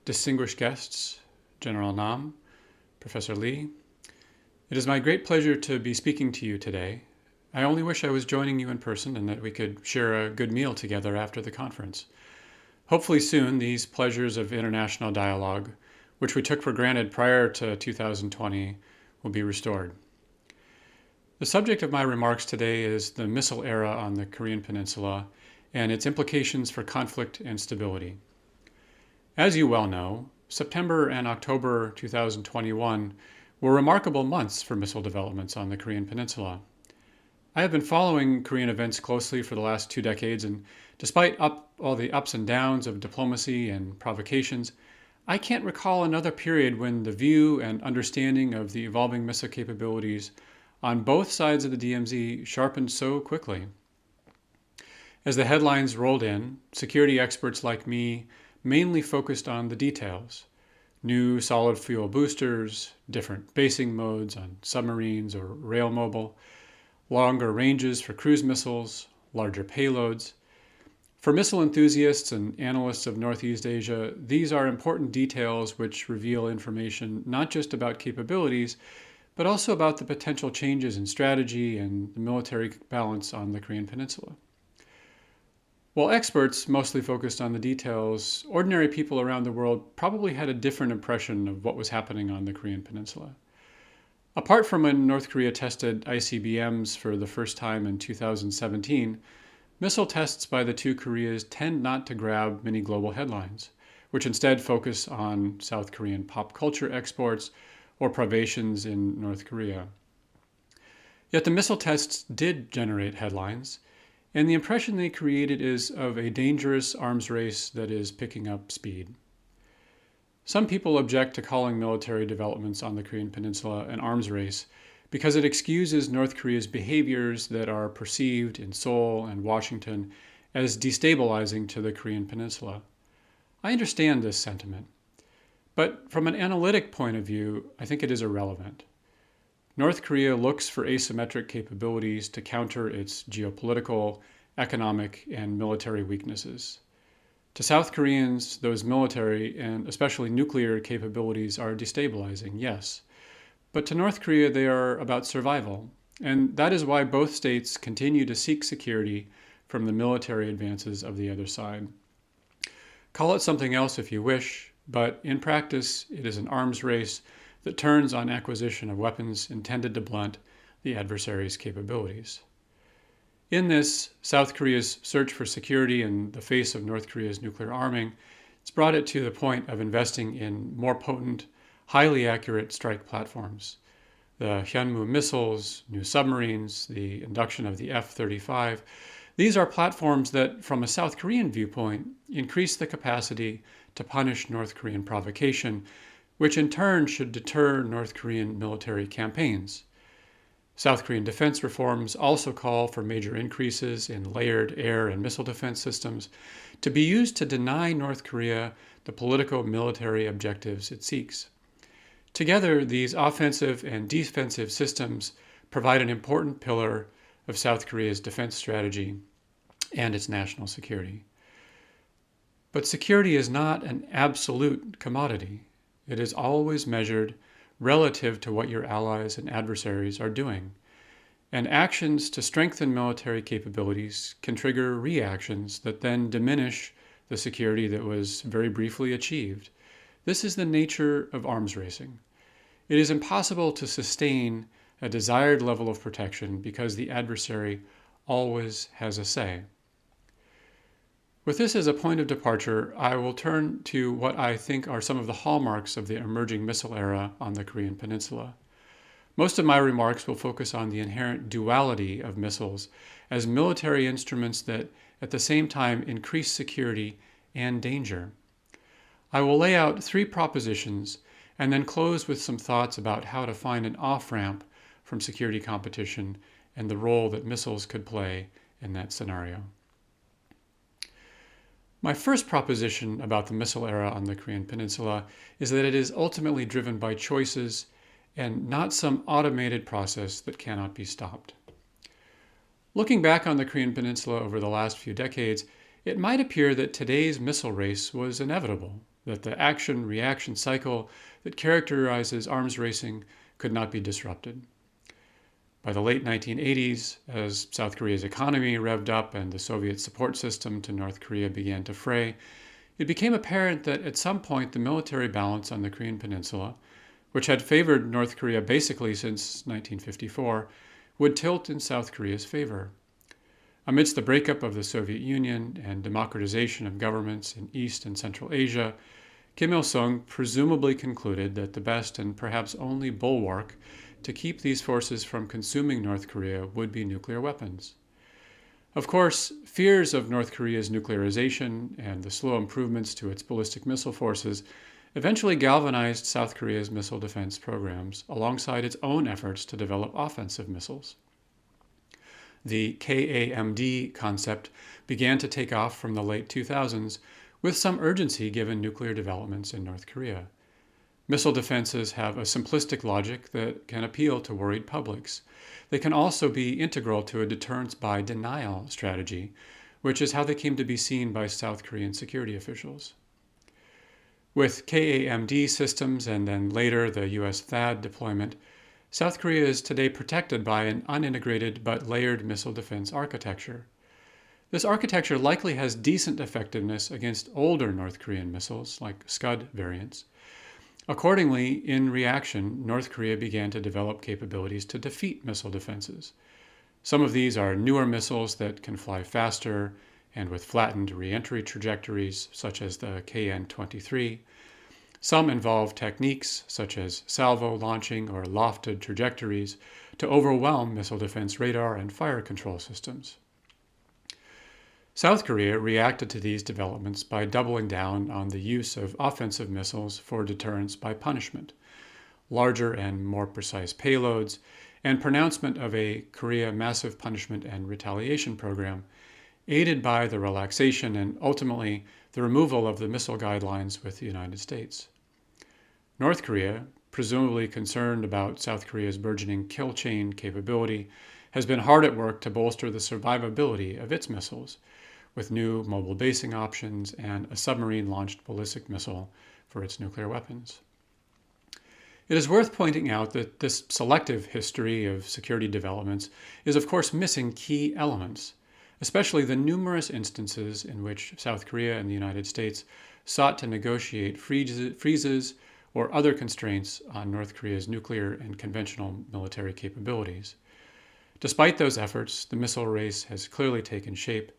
distinguished guests, General Nam, Professor Lee. It is my great pleasure to be speaking to you today. I only wish I was joining you in person and that we could share a good meal together after the conference. Hopefully soon, these pleasures of international dialogue, which we took for granted prior to 2020, will be restored. The subject of my remarks today is the missile era on the Korean Peninsula and its implications for conflict and stability. As you well know, September and October 2021 were remarkable months for missile developments on the Korean Peninsula. I have been following Korean events closely for the last 2 decades, and despite all the ups and downs of diplomacy and provocations, I can't recall another period when the view and understanding of the evolving missile capabilities on both sides of the DMZ sharpened so quickly. As the headlines rolled in, security experts like me mainly focused on the details: new solid fuel boosters, different basing modes on submarines or rail mobile, longer ranges for cruise missiles, larger payloads. For missile enthusiasts and analysts of Northeast Asia, these are important details which reveal information not just about capabilities, but also about the potential changes in strategy and the military balance on the Korean Peninsula. While experts mostly focused on the details, ordinary people around the world probably had a different impression of what was happening on the Korean Peninsula. Apart from when North Korea tested ICBMs for the first time in 2017, missile tests by the two Koreas tend not to grab many global headlines, which instead focus on South Korean pop culture exports or privations in North Korea. Yet the missile tests did generate headlines, and the impression they created is of a dangerous arms race that is picking up speed. Some people object to calling military developments on the Korean Peninsula an arms race because it excuses North Korea's behaviors that are perceived in Seoul and Washington as destabilizing to the Korean Peninsula. I understand this sentiment, but from an analytic point of view, I think it is irrelevant. North Korea looks for asymmetric capabilities to counter its geopolitical, economic, and military weaknesses. To South Koreans, those military and especially nuclear capabilities are destabilizing, yes. But to North Korea, they are about survival. And that is why both states continue to seek security from the military advances of the other side. Call it something else if you wish, but in practice, it is an arms race that turns on acquisition of weapons intended to blunt the adversary's capabilities. In this, South Korea's search for security in the face of North Korea's nuclear arming, it's brought it to the point of investing in more potent, highly accurate strike platforms. The Hyunmoo missiles, new submarines, the induction of the F-35, these are platforms that, from a South Korean viewpoint, increase the capacity to punish North Korean provocation, which in turn should deter North Korean military campaigns. South Korean defense reforms also call for major increases in layered air and missile defense systems to be used to deny North Korea the political military objectives it seeks. Together, these offensive and defensive systems provide an important pillar of South Korea's defense strategy and its national security. But security is not an absolute commodity. It is always measured relative to what your allies and adversaries are doing. And actions to strengthen military capabilities can trigger reactions that then diminish the security that was very briefly achieved. This is the nature of arms racing. It is impossible to sustain a desired level of protection because the adversary always has a say. With this as a point of departure, I will turn to what I think are some of the hallmarks of the emerging missile era on the Korean Peninsula. Most of my remarks will focus on the inherent duality of missiles as military instruments that at the same time increase security and danger. I will lay out 3 propositions and then close with some thoughts about how to find an off-ramp from security competition and the role that missiles could play in that scenario. My first proposition about the missile era on the Korean Peninsula is that it is ultimately driven by choices and not some automated process that cannot be stopped. Looking back on the Korean Peninsula over the last few decades, it might appear that today's missile race was inevitable. that the action-reaction cycle that characterizes arms racing could not be disrupted. By the late 1980s, as South Korea's economy revved up and the Soviet support system to North Korea began to fray, it became apparent that at some point the military balance on the Korean Peninsula, which had favored North Korea basically since 1954, would tilt in South Korea's favor. Amidst the breakup of the Soviet Union and democratization of governments in East and Central Asia, Kim Il-sung presumably concluded that the best and perhaps only bulwark to keep these forces from consuming North Korea would be nuclear weapons. Of course, fears of North Korea's nuclearization and the slow improvements to its ballistic missile forces eventually galvanized South Korea's missile defense programs alongside its own efforts to develop offensive missiles. The KAMD concept began to take off from the late 2000s with some urgency given nuclear developments in North Korea. Missile defenses have a simplistic logic that can appeal to worried publics. They can also be integral to a deterrence by denial strategy, which is how they came to be seen by South Korean security officials. With KAMD systems and then later the US THAAD deployment, South Korea is today protected by an unintegrated but layered missile defense architecture. This architecture likely has decent effectiveness against older North Korean missiles, like Scud variants. Accordingly, in reaction, North Korea began to develop capabilities to defeat missile defenses. Some of these are newer missiles that can fly faster and with flattened re-entry trajectories, such as the KN-23. Some involve techniques, such as salvo launching or lofted trajectories, to overwhelm missile defense radar and fire control systems. South Korea reacted to these developments by doubling down on the use of offensive missiles for deterrence by punishment, larger and more precise payloads, and pronouncement of a Korea Massive Punishment and Retaliation Program, aided by the relaxation and ultimately the removal of the missile guidelines with the United States. North Korea, presumably concerned about South Korea's burgeoning kill chain capability, has been hard at work to bolster the survivability of its missiles, with new mobile basing options and a submarine-launched ballistic missile for its nuclear weapons. It is worth pointing out that this selective history of security developments is of course missing key elements, especially the numerous instances in which South Korea and the United States sought to negotiate freezes or other constraints on North Korea's nuclear and conventional military capabilities. Despite those efforts, the missile race has clearly taken shape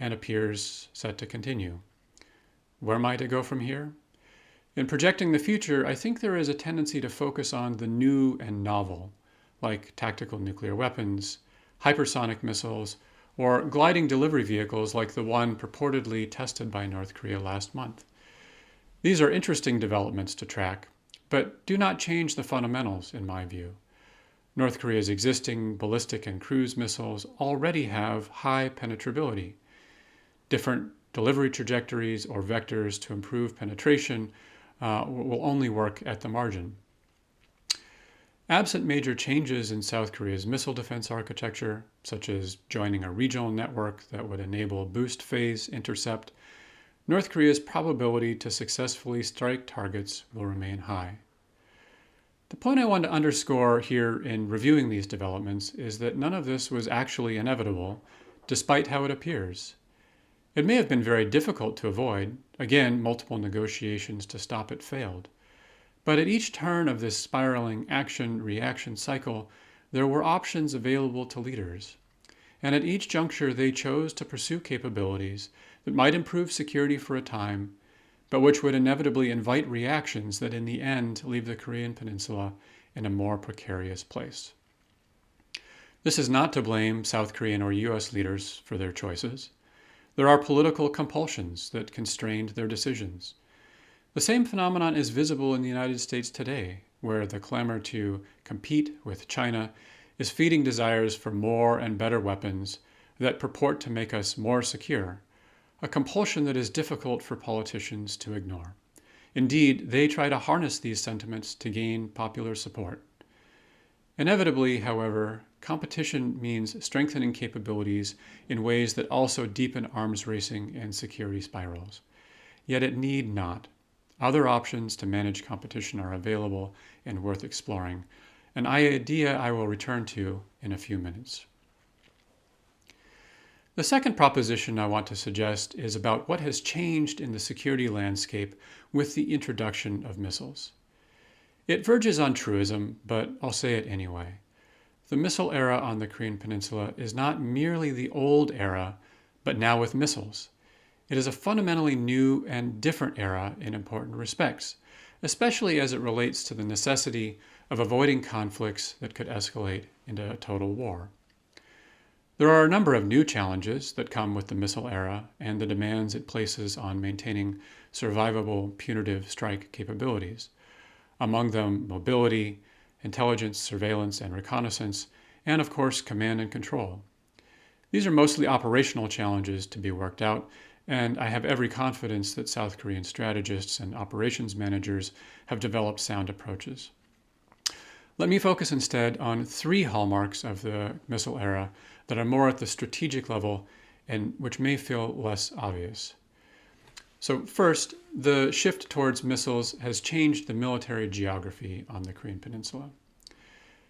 and appears set to continue. Where might it go from here? In projecting the future, I think there is a tendency to focus on the new and novel, like tactical nuclear weapons, hypersonic missiles, or gliding delivery vehicles like the one purportedly tested by North Korea last month. These are interesting developments to track, but do not change the fundamentals in my view. North Korea's existing ballistic and cruise missiles already have high penetrability. Different delivery trajectories or vectors to improve penetration will only work at the margin. Absent major changes in South Korea's missile defense architecture, such as joining a regional network that would enable boost phase intercept, North Korea's probability to successfully strike targets will remain high. The point I want to underscore here in reviewing these developments is that none of this was actually inevitable, despite how it appears. It may have been very difficult to avoid. Again, multiple negotiations to stop it failed. But at each turn of this spiraling action-reaction cycle, there were options available to leaders. And at each juncture, they chose to pursue capabilities that might improve security for a time, but which would inevitably invite reactions that in the end leave the Korean Peninsula in a more precarious place. This is not to blame South Korean or US leaders for their choices. There are political compulsions that constrained their decisions. The same phenomenon is visible in the United States today, where the clamor to compete with China is feeding desires for more and better weapons that purport to make us more secure, a compulsion that is difficult for politicians to ignore. Indeed, they try to harness these sentiments to gain popular support. Inevitably, however, competition means strengthening capabilities in ways that also deepen arms racing and security spirals. Yet it need not. other options to manage competition are available and worth exploring, an idea I will return to in a few minutes. The second proposition I want to suggest is about what has changed in the security landscape with the introduction of missiles. It verges on truism, but I'll say it anyway. The missile era on the Korean Peninsula is not merely the old era, but now with missiles. It is a fundamentally new and different era in important respects, especially as it relates to the necessity of avoiding conflicts that could escalate into a total war. There are a number of new challenges that come with the missile era and the demands it places on maintaining survivable punitive strike capabilities. Among them, mobility, intelligence, surveillance, and reconnaissance, and of course, command and control. These are mostly operational challenges to be worked out, and I have every confidence that South Korean strategists and operations managers have developed sound approaches. Let me focus instead on three hallmarks of the missile era that are more at the strategic level and which may feel less obvious. So first, the shift towards missiles has changed the military geography on the Korean Peninsula.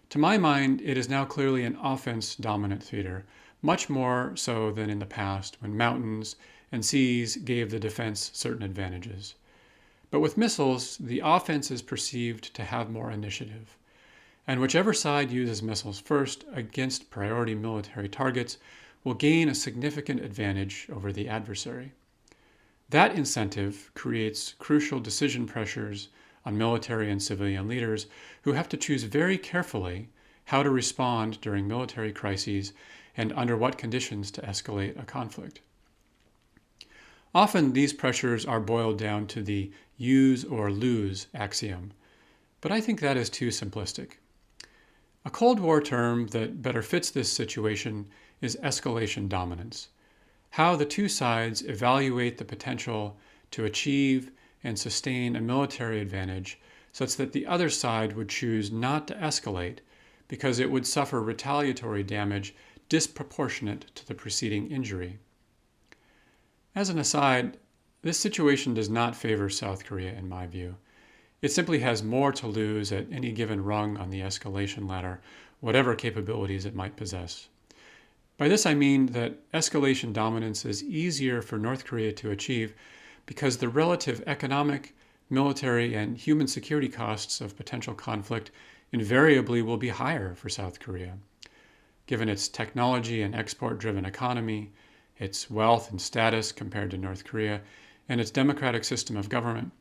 To my mind, it is now clearly an offense-dominant theater, much more so than in the past when mountains and seas gave the defense certain advantages. But with missiles, the offense is perceived to have more initiative. And whichever side uses missiles first against priority military targets will gain a significant advantage over the adversary. That incentive creates crucial decision pressures on military and civilian leaders who have to choose very carefully how to respond during military crises and under what conditions to escalate a conflict. Often these pressures are boiled down to the use or lose axiom, but I think that is too simplistic. A Cold War term that better fits this situation is escalation dominance, how the two sides evaluate the potential to achieve and sustain a military advantage such that the other side would choose not to escalate because it would suffer retaliatory damage disproportionate to the preceding injury. As an aside, this situation does not favor South Korea in my view. It simply has more to lose at any given rung on the escalation ladder, whatever capabilities it might possess. By this I mean that escalation dominance is easier for North Korea to achieve because the relative economic, military, and human security costs of potential conflict invariably will be higher for South Korea. Given its technology and export-driven economy, its wealth and status compared to North Korea, and its democratic system of government,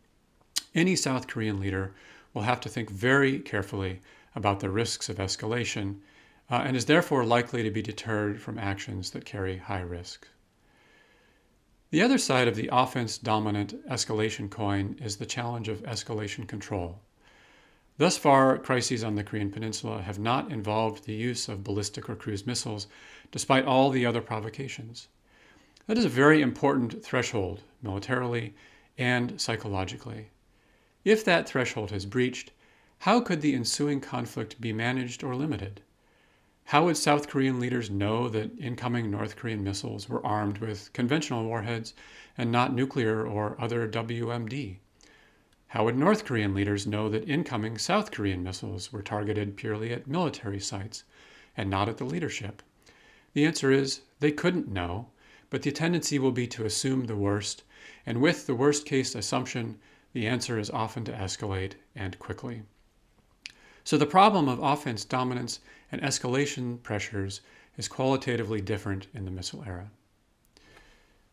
any South Korean leader will have to think very carefully about the risks of escalation and is therefore likely to be deterred from actions that carry high risk. The other side of the offense-dominant escalation coin is the challenge of escalation control. Thus far, crises on the Korean Peninsula have not involved the use of ballistic or cruise missiles, despite all the other provocations. That is a very important threshold, militarily and psychologically. If that threshold is breached, how could the ensuing conflict be managed or limited? How would South Korean leaders know that incoming North Korean missiles were armed with conventional warheads and not nuclear or other WMD? How would North Korean leaders know that incoming South Korean missiles were targeted purely at military sites and not at the leadership? The answer is they couldn't know, but the tendency will be to assume the worst, and with the worst-case assumption, the answer is often to escalate, and quickly. So the problem of offense dominance and escalation pressures is qualitatively different in the missile era.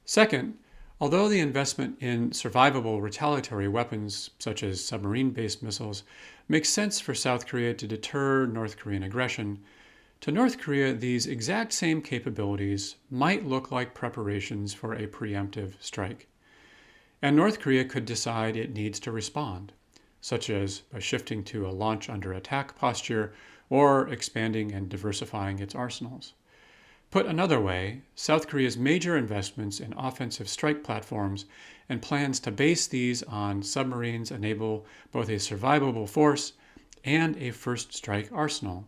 Second, although the investment in survivable retaliatory weapons, such as submarine-based missiles, makes sense for South Korea to deter North Korean aggression, to North Korea, these exact same capabilities might look like preparations for a preemptive strike. And North Korea could decide it needs to respond, such as by shifting to a launch under attack posture or expanding and diversifying its arsenals. Put another way, South Korea's major investments in offensive strike platforms and plans to base these on submarines enable both a survivable force and a first strike arsenal.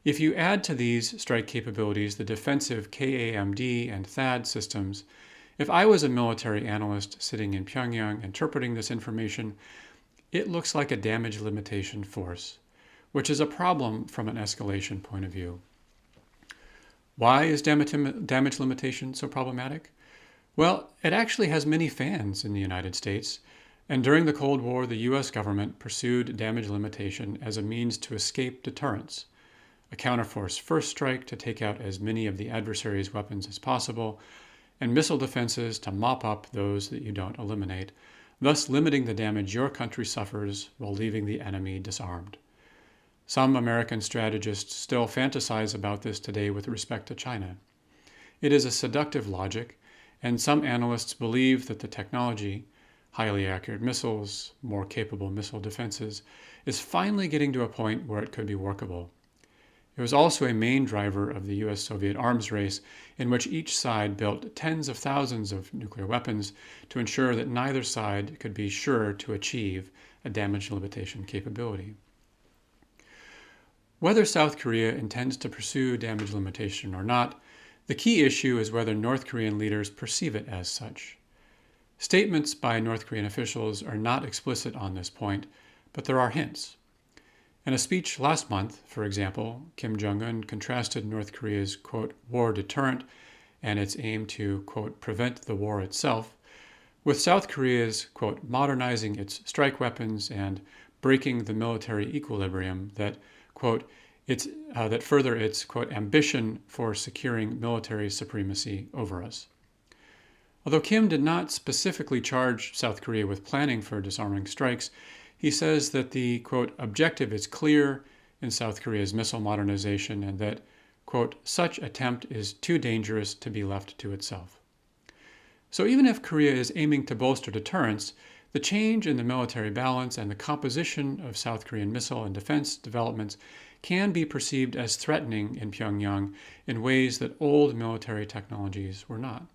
If you add to these strike capabilities the defensive KAMD and THAAD systems, If I was a military analyst sitting in Pyongyang interpreting this information, it looks like a damage limitation force, which is a problem from an escalation point of view. Why is damage limitation so problematic? Well, it actually has many fans in the United States, and during the Cold War, the US government pursued damage limitation as a means to escape deterrence, a counterforce first strike to take out as many of the adversary's weapons as possible, and missile defenses to mop up those that you don't eliminate, thus limiting the damage your country suffers while leaving the enemy disarmed. Some American strategists still fantasize about this today with respect to China. It is a seductive logic, and some analysts believe that the technology, highly accurate missiles, more capable missile defenses, is finally getting to a point where it could be workable. It was also a main driver of the US-Soviet arms race, in which each side built tens of thousands of nuclear weapons to ensure that neither side could be sure to achieve a damage limitation capability. Whether South Korea intends to pursue damage limitation or not, the key issue is whether North Korean leaders perceive it as such. Statements by North Korean officials are not explicit on this point, but there are hints. In a speech last month, for example, Kim Jong-un contrasted North Korea's, quote, war deterrent and its aim to, quote, prevent the war itself, with South Korea's, quote, modernizing its strike weapons and breaking the military equilibrium that, quote, that further its, quote, ambition for securing military supremacy over us. Although Kim did not specifically charge South Korea with planning for disarming strikes, he says that the, quote, objective is clear in South Korea's missile modernization and that, quote, such attempt is too dangerous to be left to itself. So even if Korea is aiming to bolster deterrence, the change in the military balance and the composition of South Korean missile and defense developments can be perceived as threatening in Pyongyang in ways that old military technologies were not.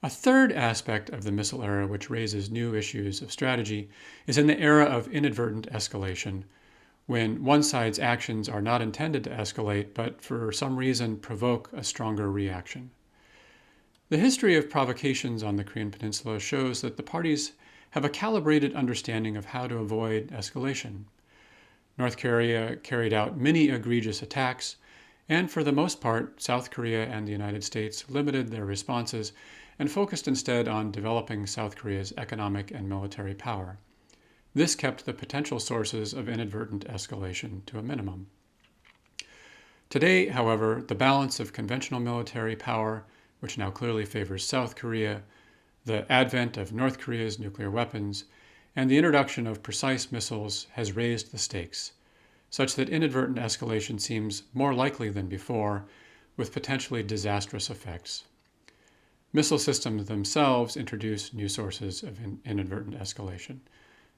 A third aspect of the missile era which raises new issues of strategy is in the era of inadvertent escalation, when one side's actions are not intended to escalate but for some reason provoke a stronger reaction. The history of provocations on the Korean Peninsula shows that the parties have a calibrated understanding of how to avoid escalation. North Korea carried out many egregious attacks, and for the most part, South Korea and the United States limited their responses and focused instead on developing South Korea's economic and military power. This kept the potential sources of inadvertent escalation to a minimum. Today, however, the balance of conventional military power, which now clearly favors South Korea, the advent of North Korea's nuclear weapons, and the introduction of precise missiles has raised the stakes, such that inadvertent escalation seems more likely than before, with potentially disastrous effects. Missile systems themselves introduce new sources of inadvertent escalation.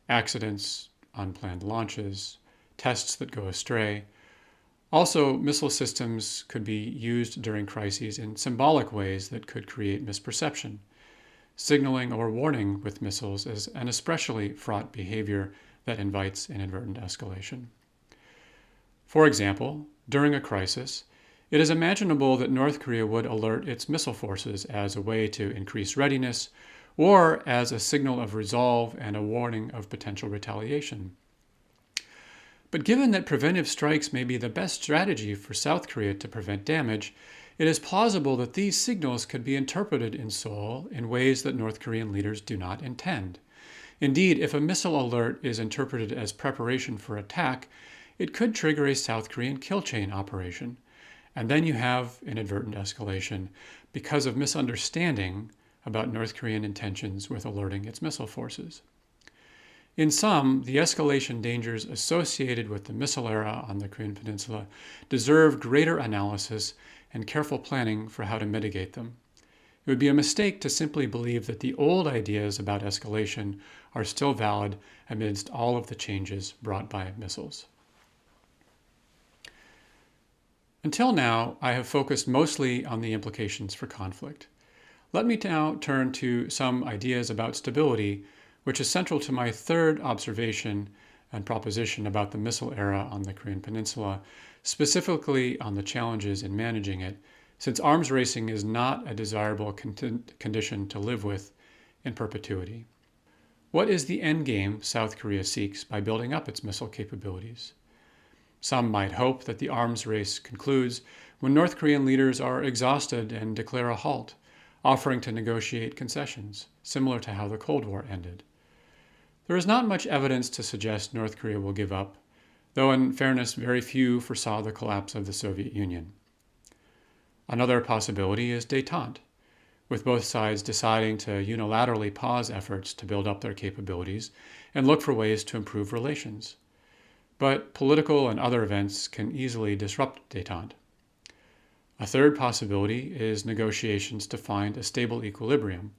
Accidents, unplanned launches, tests that go astray. Also, missile systems could be used during crises in symbolic ways that could create misperception. Signaling or warning with missiles is an especially fraught behavior that invites inadvertent escalation. For example, during a crisis, it is imaginable that North Korea would alert its missile forces as a way to increase readiness or as a signal of resolve and a warning of potential retaliation. But given that preventive strikes may be the best strategy for South Korea to prevent damage, it is plausible that these signals could be interpreted in Seoul in ways that North Korean leaders do not intend. Indeed, if a missile alert is interpreted as preparation for attack, it could trigger a South Korean kill chain operation. And then you have inadvertent escalation because of misunderstanding about North Korean intentions with alerting its missile forces. In sum, the escalation dangers associated with the missile era on the Korean Peninsula deserve greater analysis and careful planning for how to mitigate them. It would be a mistake to simply believe that the old ideas about escalation are still valid amidst all of the changes brought by missiles. Until now, I have focused mostly on the implications for conflict. Let me now turn to some ideas about stability, which is central to my third observation and proposition about the missile era on the Korean Peninsula, specifically on the challenges in managing it, since arms racing is not a desirable condition to live with in perpetuity. What is the end game South Korea seeks by building up its missile capabilities? Some might hope that the arms race concludes when North Korean leaders are exhausted and declare a halt, offering to negotiate concessions, similar to how the Cold War ended. There is not much evidence to suggest North Korea will give up, though in fairness, very few foresaw the collapse of the Soviet Union. Another possibility is détente, with both sides deciding to unilaterally pause efforts to build up their capabilities and look for ways to improve relations. But political and other events can easily disrupt détente. A third possibility is negotiations to find a stable equilibrium,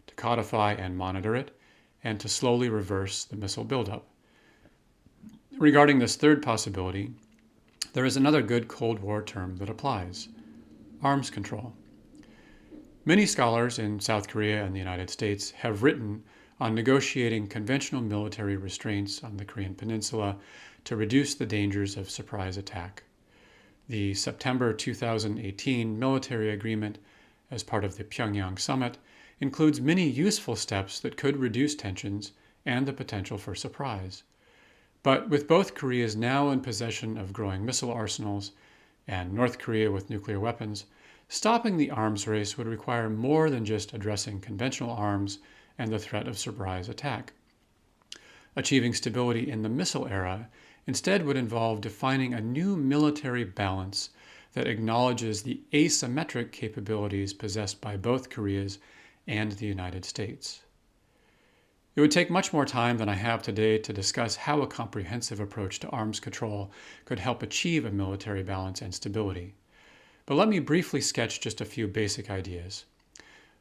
to codify and monitor it, and to slowly reverse the missile buildup. Regarding this third possibility, there is another good Cold War term that applies: arms control. Many scholars in South Korea and the United States have written on negotiating conventional military restraints on the Korean Peninsula to reduce the dangers of surprise attack. The September 2018 military agreement, as part of the Pyongyang summit, includes many useful steps that could reduce tensions and the potential for surprise. But with both Koreas now in possession of growing missile arsenals and North Korea with nuclear weapons, stopping the arms race would require more than just addressing conventional arms and the threat of surprise attack. Achieving stability in the missile era instead would involve defining a new military balance that acknowledges the asymmetric capabilities possessed by both Koreas and the United States. It would take much more time than I have today to discuss how a comprehensive approach to arms control could help achieve a military balance and stability. But let me briefly sketch just a few basic ideas.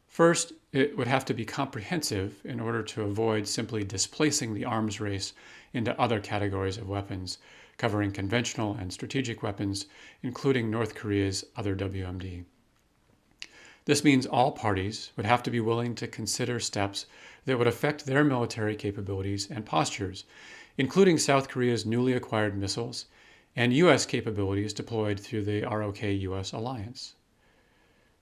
First, it would have to be comprehensive in order to avoid simply displacing the arms race into other categories of weapons, covering conventional and strategic weapons, including North Korea's other WMD. This means all parties would have to be willing to consider steps that would affect their military capabilities and postures, including South Korea's newly acquired missiles and U.S. capabilities deployed through the ROK-U.S. alliance.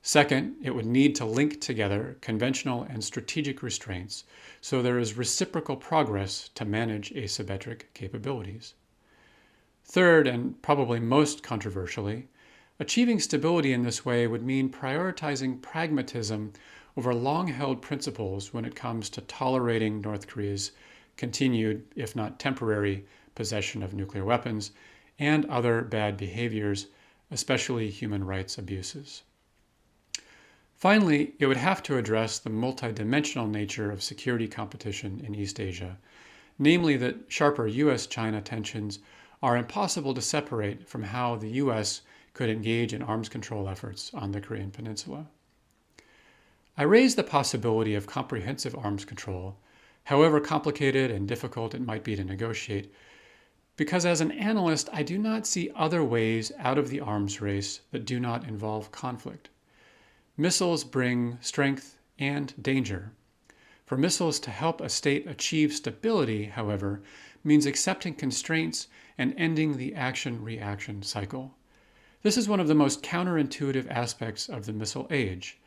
Second, it would need to link together conventional and strategic restraints so there is reciprocal progress to manage asymmetric capabilities. Third, and probably most controversially, achieving stability in this way would mean prioritizing pragmatism over long-held principles when it comes to tolerating North Korea's continued, if not temporary, possession of nuclear weapons and other bad behaviors, especially human rights abuses. Finally, it would have to address the multidimensional nature of security competition in East Asia, namely that sharper U.S.-China tensions are impossible to separate from how the U.S. could engage in arms control efforts on the Korean Peninsula. I raise the possibility of comprehensive arms control, however complicated and difficult it might be to negotiate, because as an analyst, I do not see other ways out of the arms race that do not involve conflict. Missiles bring strength and danger. For missiles to help a state achieve stability, however, means accepting constraints and ending the action-reaction cycle. This is one of the most counterintuitive aspects of the missile age.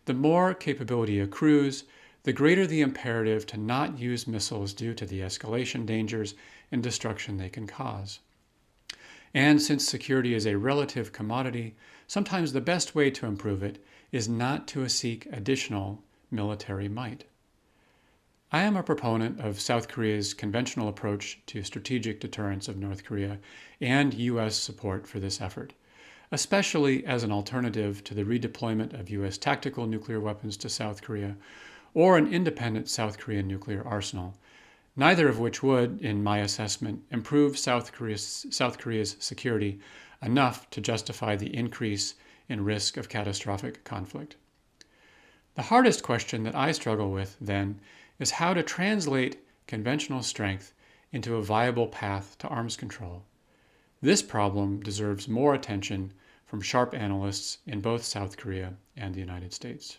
The more capability accrues, the greater the imperative to not use missiles due to the escalation dangers and destruction they can cause. And since security is a relative commodity, sometimes the best way to improve it is not to seek additional military might. I am a proponent of South Korea's conventional approach to strategic deterrence of North Korea and U.S. support for this effort, especially as an alternative to the redeployment of U.S. tactical nuclear weapons to South Korea or an independent South Korean nuclear arsenal, neither of which would, in my assessment, improve South Korea's security enough to justify the increase in risk of catastrophic conflict. The hardest question that I struggle with, then, is how to translate conventional strength into a viable path to arms control. This problem deserves more attention from sharp analysts in both South Korea and the United States.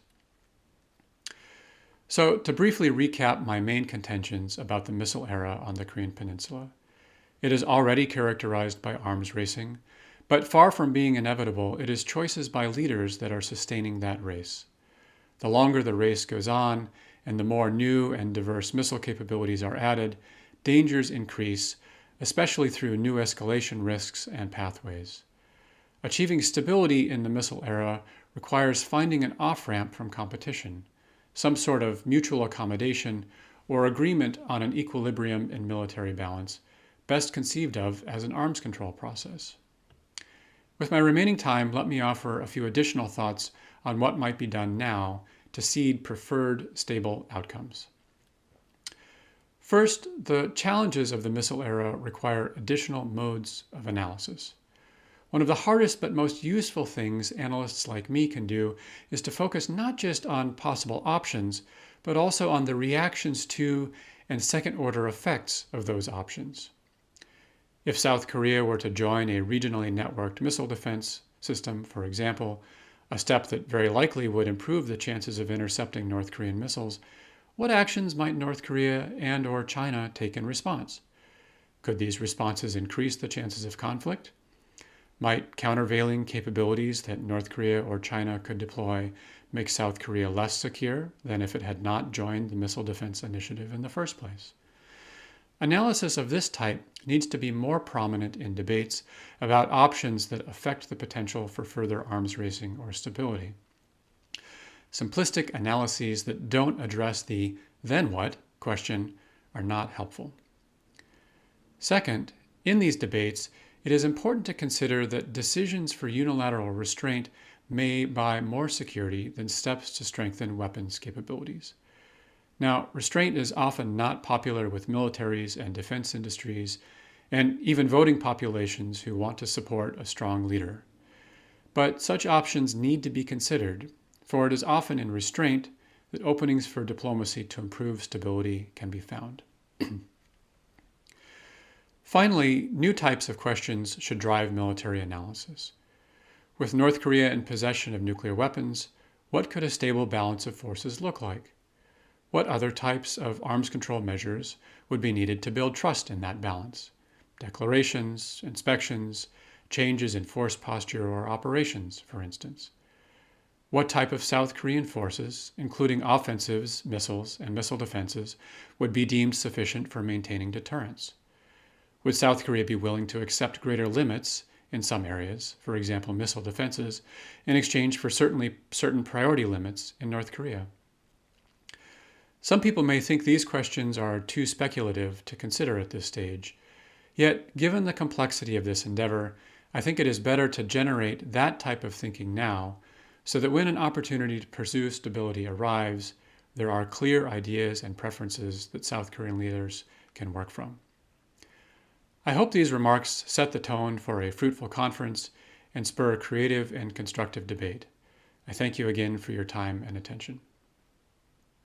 So, to briefly recap my main contentions about the missile era on the Korean Peninsula, it is already characterized by arms racing, But far from being inevitable, it is choices by leaders that are sustaining that race. The longer the race goes on, and the more new and diverse missile capabilities are added, dangers increase, especially through new escalation risks and pathways. Achieving stability in the missile era requires finding an off-ramp from competition, some sort of mutual accommodation or agreement on an equilibrium in military balance, best conceived of as an arms control process. With my remaining time, let me offer a few additional thoughts on what might be done now to seed preferred stable outcomes. First, the challenges of the missile era require additional modes of analysis. One of the hardest but most useful things analysts like me can do is to focus not just on possible options, but also on the reactions to and second-order effects of those options. If South Korea were to join a regionally networked missile defense system, for example, a step that very likely would improve the chances of intercepting North Korean missiles, what actions might North Korea and/or China take in response? Could these responses increase the chances of conflict? Might countervailing capabilities that North Korea or China could deploy make South Korea less secure than if it had not joined the Missile Defense Initiative in the first place? Analysis of this type needs to be more prominent in debates about options that affect the potential for further arms racing or stability. Simplistic analyses that don't address the "then what" question are not helpful. Second, in these debates, it is important to consider that decisions for unilateral restraint may buy more security than steps to strengthen weapons capabilities. Now, restraint is often not popular with militaries and defense industries, and even voting populations who want to support a strong leader. But such options need to be considered, for it is often in restraint that openings for diplomacy to improve stability can be found. Finally, new types of questions should drive military analysis. With North Korea in possession of nuclear weapons, what could a stable balance of forces look like? What other types of arms control measures would be needed to build trust in that balance? Declarations, inspections, changes in force posture or operations, for instance. What type of South Korean forces, including offensives, missiles, and missile defenses, would be deemed sufficient for maintaining deterrence? Would South Korea be willing to accept greater limits in some areas, for example missile defenses, in exchange for certain priority limits in North Korea? Some people may think these questions are too speculative to consider at this stage. Yet, given the complexity of this endeavor, I think it is better to generate that type of thinking now, so that when an opportunity to pursue stability arrives, there are clear ideas and preferences that South Korean leaders can work from. I hope these remarks set the tone for a fruitful conference and spur creative and constructive debate. I thank you again for your time and attention.